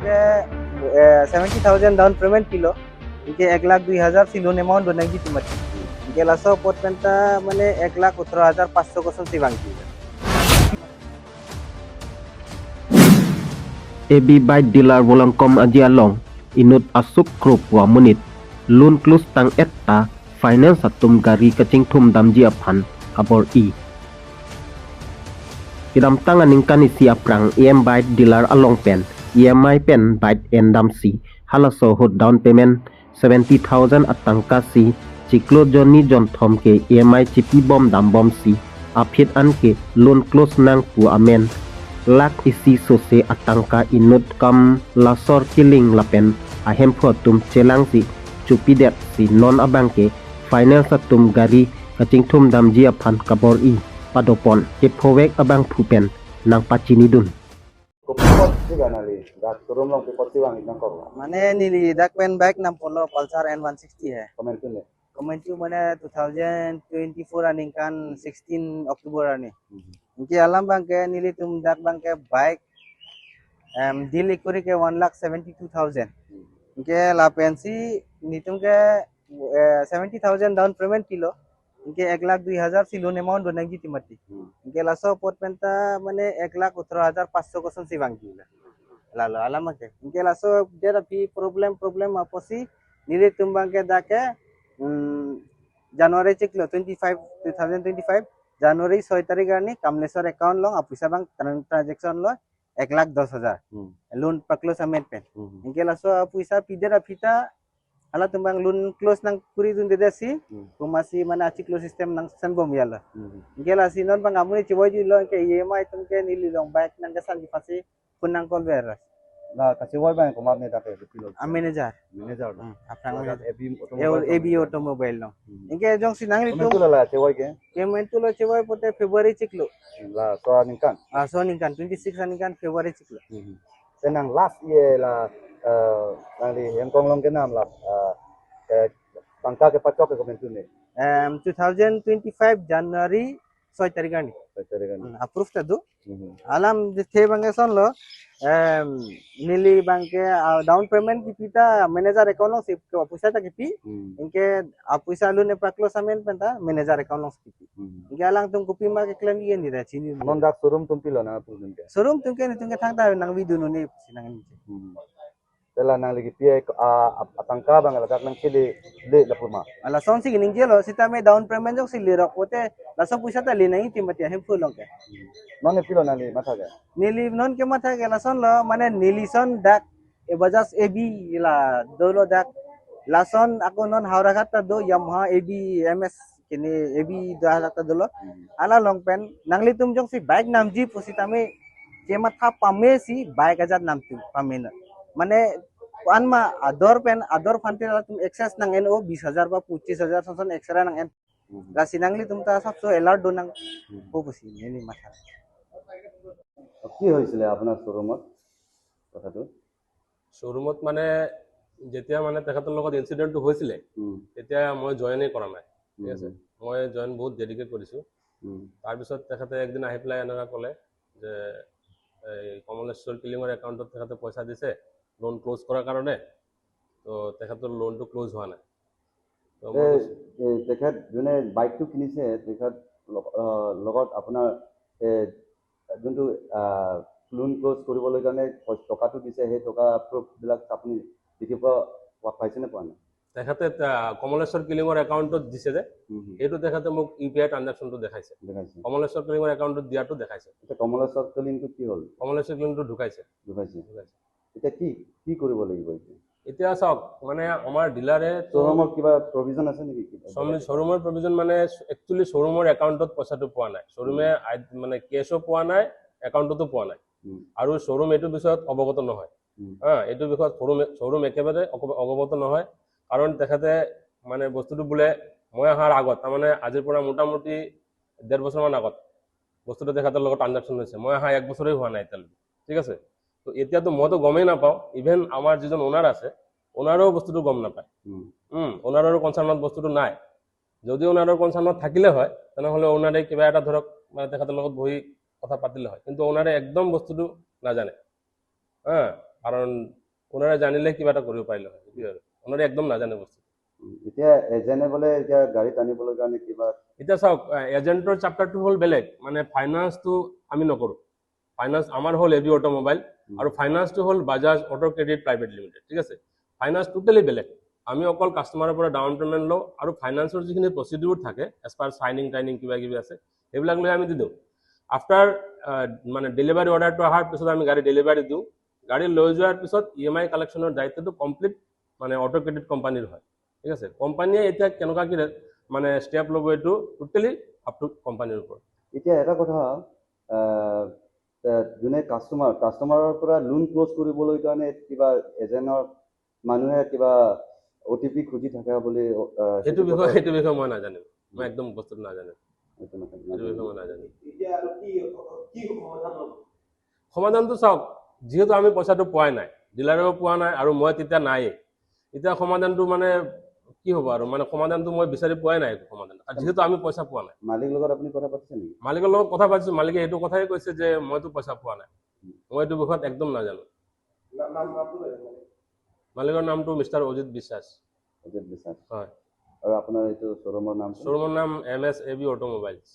इनके 70,000 down payment kilo इनके 1,02,000 Ceylon amount बनाएगी टीमत इनके लासो पोटमेंटा माने 1,18,500 को संति बांगी AB Byte Dealer Wolangkom Ajialong Inut Asuk Krop Wa Munit Loan Close Tang Etta Finance Atum Gari Kacing Tum Damji Apan Kabor I Idam Tangan Ningkan Isi Aprang EM Byte Dealer Along Pen EMI Pen Byte Endam Si Halaso Hot Down Payment 70,000 Atangka Si Ciklo Johnny John Tom Ke EMI Cipi Bom Dam Bom Si Apit An Ke Loan Close Nang Pu Amen Lak isi sose atangka inut kam lasor kiling lapen ahem tum celang si cupidet si non abangke finance tum gari kacing tum damji apan kabor I padopon epowek abang pupen nang pacini dun Kopot juga nali, gas turun long kopot tiwang itang kau. माने नीली डकपेन bike नाम पोलो Pulsar N160 है Komen tu ni. Comment माने 2024 running kan 16 अक्टूबर running इनके आलम bank के नीली तुम duck bank के bike deal equity के 1,72,000 इनके लापेंसी नीतुम के 70,000 down payment kilo इनके 1,02,000 सिलोन अमाउंट बनाएगी टीमती इनके लासो पोटमेंटा माने 1,18,500 को संति बांगी लालो आलम के इनके लासो जेरा भी प्रॉब्लम आपसी नीली तुम bank K दाके Januari cek lo 2025 Januari 6 tarik ni kamlesor account lo apuisa bang transaction lo 1,10,000 loan per close amend pen ingke laso apuisa pidera pita ala tumbang loan close nang kuri dun dedasi kumasi mana aci close system nang sembom yala ingke lasi non bang amuni ciboy lo ingke EMI tumke nili long back nang kesan di fasi kunang kol beras Lah kasih wai bang komat ni tak ada pilot. manager Manager dah. apang AB automobile lo ingke jong sinang li Komen tu lah cewai ke. Kementu lo cewek pote Februari ciklo. Lah soal ni kan. So ningkan 26 ningkan Februari ciklo. Senang last year lah nali yang kong long ke nam lah tangka ke pacok ke komen tu ni. 2025 January 6 tarik ni. Cari kan. Approve tadu. Alam the bange son lo nili banke down payment ki pita manager account lo sip ko puisa ta kipi inke apuisa lu ne paklo samen penta manager account lo kipi inke alang tum kopi ma ke claim ye ni ra chini Non dak showroom tum pilo na tu ni. showroom tum ke ni tum ke thangta nang video no ni sinang ni Telah nang lagi pia atangka bang lagak nang sili le lapuma. ala son si gining jelo sita me down payment jok si lirok pote laso puisa ta li nai timati hem fulong ke Non ni pilo nali mata ke. नीली non के माथा के Larsen लो माने नीलीसन डाक ए Bajaj AB ला दोलो डाक लासन ako non haura kata do Yamaha एबी एमएस kini एबी 2000 dolo ala long pen nangli tum jong si bike nam ji posita me ke matha pame si bike ajat nam tu pamena mane pan ma ador fante la tum excess nang no 20,000 ba 25,000 son extra nang en la sinangli tum ta sab so alert do nang po posi ni matha কি হৈছিলে আপোনাৰ শ্বৰুমত কথাটো শ্বৰুমত মানে যেতিয়া মানে তেখেতৰ লগত ইনসিডেন্টটো হৈছিলে তেতিয়া মই জয়েনই কৰা নাই ঠিক আছে মই জয়েন বহুত ডেডিকেট কৰিছো তাৰ পিছত তেখেতে একদিন আহি পেলাই এনেকা ক'লে যে এই কমলেশ্বৰ কিলিঙৰ একাউণ্টত তেখেতে পইচা দিছে লোন ক্লোজ কৰাৰ কাৰণে তো তেখেতৰ লোনটো ক্লোজ হোৱা নাই তো তেখেত যোনে বাইকটো কিনিছে তেখেত লগত আপোনাৰ যোনটো লোন ক্লোজ কৰিবলৈ কাৰণে টকাটো দিছে সেই টকা প্ৰুফবিলাক আপুনি দেখিব পাইছেনে পোৱা নাই তেখেতে কমলেশ্বৰ কিলিঙৰ একাউণ্টত দিছে যে এইটো তেখেতে মোক ইউপিআই ট্ৰানজাকশ্যনটো দেখাইছে কমলেশ্বৰ কিলিঙৰ একাউণ্টত দিয়াটো দেখাইছে এতিয়া কমলেশ্বৰ কিলিংটো কি হ'ল কমলেশ্বৰ কিলিংটো ঢুকাইছে এতিয়া কি কৰিব লাগিব এতিয়া চাওক মানে আমাৰ ডিলাৰে শ্বৰুমৰ কিবা প্ৰভিজন আছে নেকি শ্বৰুমৰ প্ৰভিজন মানে একচুৱেলি শ্বৰুমৰ একাউণ্টত পইচাটো পোৱা নাই শ্বৰুমে মানে কেছো পোৱা নাই একাউণ্টতো পোৱা নাই আৰু শ্বৰুম এইটো বিষয়ত অৱগত নহয় এইটো বিষয়ত শ্বৰুম একেবাৰে অৱগত নহয় কাৰণ তেখেতে মানে বস্তুটো বোলে মই অহাৰ আগত তাৰমানে আজিৰ পৰা মোটামুটি 1.5 বছৰমান আগত বস্তুটো তেখেতৰ লগত ট্ৰানজাকশ্যন হৈছে মই অহা 1 বছৰেই হোৱা নাই এতিয়ালৈকে ঠিক আছে তো এতিয়াতো মইতো গমেই নাপাওঁ ইভেন আমাৰ যিজন ওনাৰ আছে ওনাৰো বস্তুটো গম নাপায় ওনাৰৰ কনচাৰ্ণত বস্তুটো নাই যদি ওনাৰৰ কনচাৰ্ণত থাকিলে হয় তেনেহ'লে ওনাৰে কিবা এটা ধৰক মানে তেখেতৰ লগত বহি কথা পাতিলে হয় কিন্তু ওনাৰে একদম বস্তুটো নাজানে কাৰণ ওনাৰে জানিলে কিবা এটা কৰিব পাৰিলে হয় সেইটোৱে আৰু ওনাৰে একদম নাজানে বস্তু এতিয়া এজেণ্টে বোলে এতিয়া গাড়ীত আনিবলৈ কাৰণে কিবা এতিয়া চাওক এজেণ্টৰ চাপ্টাৰটো হ'ল বেলেগ মানে ফাইনেন্সটো আমি নকৰোঁ ফাইনেন্স আমাৰ হ'ল এবি অটোমোবাইল আৰু ফাইনেন্সটো হ'ল Bajaj auto credit private limited ঠিক আছে ফাইনেন্স টোটেলি বেলেগ আমি অকল কাষ্টমাৰৰ পৰা ডাউন পে'মেণ্ট লওঁ আৰু ফাইনেন্সৰ যিখিনি প্ৰচিডিউৰ থাকে এজ পাৰ চাইনিং টাইনিং কিবা কিবি আছে সেইবিলাক লৈ আমি দি দিওঁ আফটাৰ মানে ডেলিভাৰী অৰ্ডাৰটো অহাৰ পিছত আমি গাড়ী ডেলিভাৰী দিওঁ গাড়ী লৈ যোৱাৰ পিছত EMI কালেকশ্যনৰ দায়িত্বটো কমপ্লিট মানে অটো ক্ৰেডিট কোম্পানীৰ হয় ঠিক আছে কোম্পানীয়ে এতিয়া কেনেকুৱা কি মানে ষ্টেপ ল'ব এইটো টোটেলি আপ টু কোম্পানীৰ ওপৰত এতিয়া এটা কথা যোনে কাষ্টমাৰৰ পৰা লোন ক্ল'জ কৰিবলৈ কাৰণে কিবা এজেণ্টৰ মানুহে কিবা OTP খুজি থাকে বুলি সেইটো বিষয়ে মই নাজানো মই একদম বস্তুটো নাজানো সেইটো বিষয়ে মই নাজানো সমাধানটো চাওক যিহেতু আমি পইচাটো পোৱাই নাই ডিলাৰেও পোৱা নাই আৰু মই তেতিয়া নায়েই এতিয়া সমাধানটো মানে কি হ'ব আৰু মানে সমাধানটো মই বিচাৰি পোৱাই নাই সমাধান যিহেতু আমি পইচা পোৱা নাই মালিকৰ লগত আপুনি কথা পাতিছে নেকি মালিকৰ লগত কথা পাতিছোঁ মালিকে এইটো কথাই কৈছে যে মইতো পইচা পোৱা নাই মই এইটো বিষয়ত একদম নাজানো মালিকৰ নামটো মিষ্টাৰ অজিত বিশ্বাস অজিত বিশ্বাস হয় আৰু আপোনাৰ এইটো শ্ব'ৰুমৰ নাম শ্ব'ৰুমৰ নাম MS AB অটোমোবাইলছ